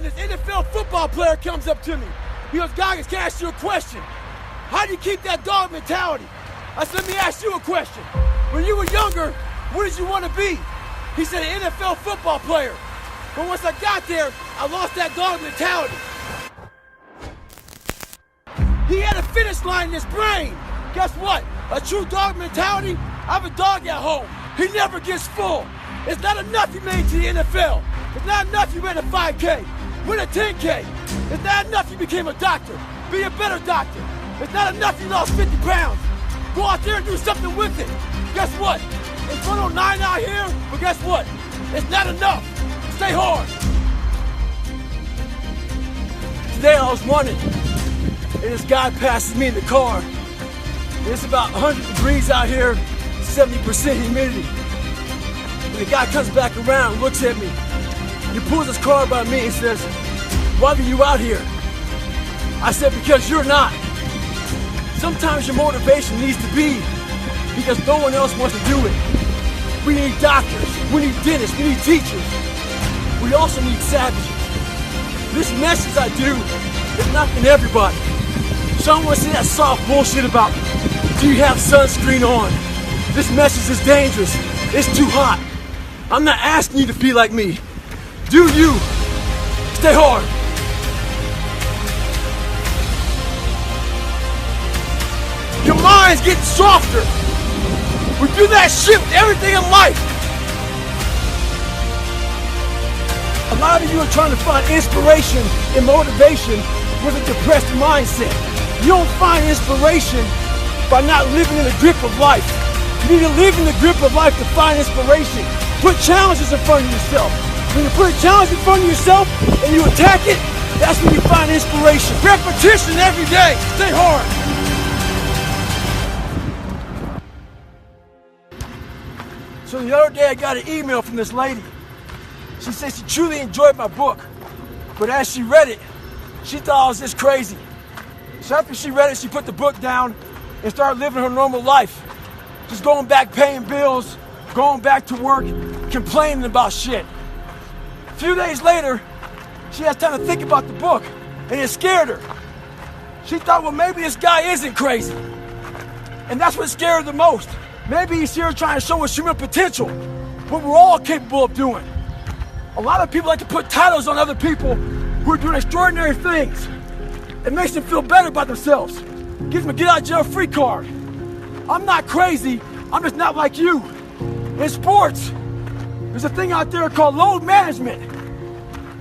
this NFL football player comes up to me. He goes, Goggins, can I ask you a question? How do you keep that dog mentality? I said, let me ask you a question. When you were younger, what did you want to be? He said, an NFL football player. But once I got there, I lost that dog mentality. He had a finish line in his brain. Guess what? A true dog mentality, I have a dog at home. He never gets full. It's not enough you made to the NFL. It's not enough you ran a 5K, win a 10K. It's not enough you became a doctor. Be a better doctor. It's not enough you lost 50 pounds. Go out there and do something with it. Guess what? It's 109 out here, but guess what? It's not enough. Stay hard. Today I was running, and this guy passes me in the car. It's about 100 degrees out here, 70% humidity. And the guy comes back around and looks at me. He pulls his car by me and says, why are you out here? I said, because you're not. Sometimes your motivation needs to be because no one else wants to do it. We need doctors, we need dentists, we need teachers. We also need savages. This message I do is not for everybody. Some want to say that soft bullshit about, do you have sunscreen on? This message is dangerous. It's too hot. I'm not asking you to be like me. Do you. Stay hard. Your mind's getting softer. We do that shit with everything in life. A lot of you are trying to find inspiration and motivation with a depressed mindset. You don't find inspiration by not living in the grip of life. You need to live in the grip of life to find inspiration. Put challenges in front of yourself. When you put a challenge in front of yourself and you attack it, that's when you find inspiration. Repetition every day. Stay hard. So the other day I got an email from this lady. She said she truly enjoyed my book, but as she read it, she thought I was just crazy. So after she read it, she put the book down and started living her normal life. Just going back paying bills, going back to work, complaining about shit. A few days later, she has time to think about the book, and it scared her. She thought, well, maybe this guy isn't crazy. And that's what scared her the most. Maybe he's here trying to show us human potential, what we're all capable of doing. A lot of people like to put titles on other people who are doing extraordinary things. It makes them feel better about themselves. Gives them a get out of jail free card. I'm not crazy, I'm just not like you. In sports, there's a thing out there called load management.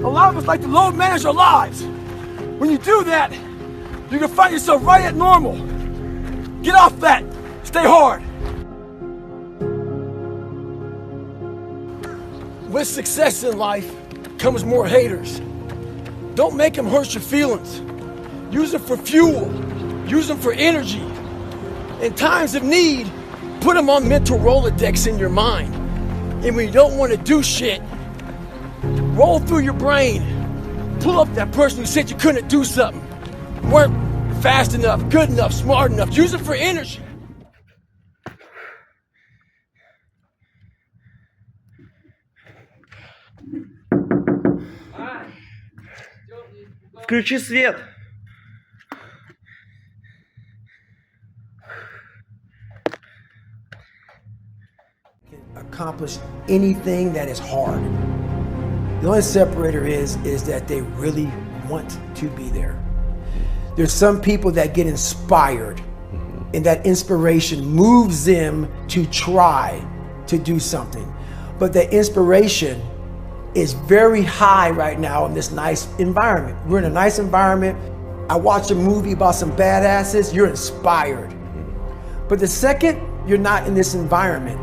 A lot of us like to load manage our lives. When you do that, you're gonna find yourself right at normal. Get off that, stay hard. With success in life comes more haters. Don't make them hurt your feelings. Use them for fuel. Use them for energy. In times of need, put them on mental Rolodex in your mind. And when you don't want to do shit, roll through your brain. Pull up that person who said you couldn't do something. Weren't fast enough, good enough, smart enough. Use it for energy. Включи свет. Accomplish anything that is hard. The only separator is that they really want to be there. There's some people that get inspired, and that inspiration moves them to try to do something. But the inspiration is very high right now in this nice environment. We're in a nice environment. I watched a movie about some badasses, you're inspired. But the second you're not in this environment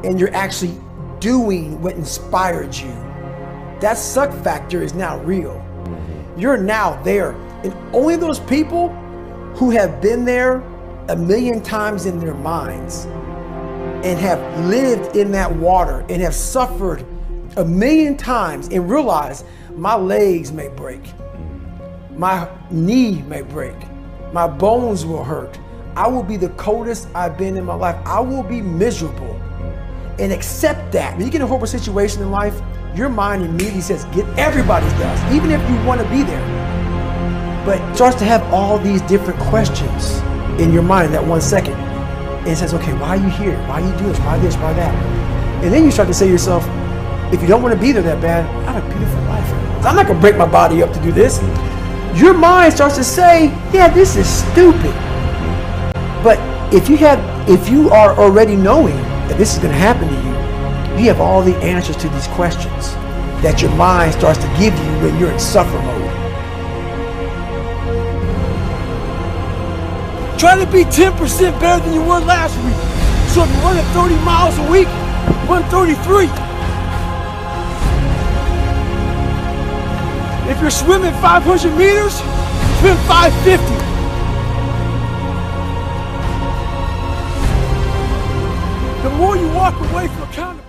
and you're actually doing what inspired you, that suck factor is now real. You're now there. And only those people who have been there 1,000,000 times in their minds and have lived in that water and have suffered 1,000,000 times and realize my legs may break, my knee may break, my bones will hurt. I will be the coldest I've been in my life. I will be miserable, and accept that. When you get in a horrible situation in life, your mind immediately says, everybody's does, even if you want to be there. But it starts to have all these different questions in your mind in that 1 second. And it says, okay, why are you here? Why are you doing this? Why this? Why that? And then you start to say to yourself, if you don't want to be there that bad, I have a beautiful life. I'm not going to break my body up to do this. Your mind starts to say, yeah, this is stupid. But if you are already knowing that this is going to happen to you, you have all the answers to these questions that your mind starts to give you when you're in suffer mode. Try to be 10% better than you were last week. So if you're running 30 miles a week, run 33. If you're swimming 500 meters, swim 550. The more you walk away from accountability,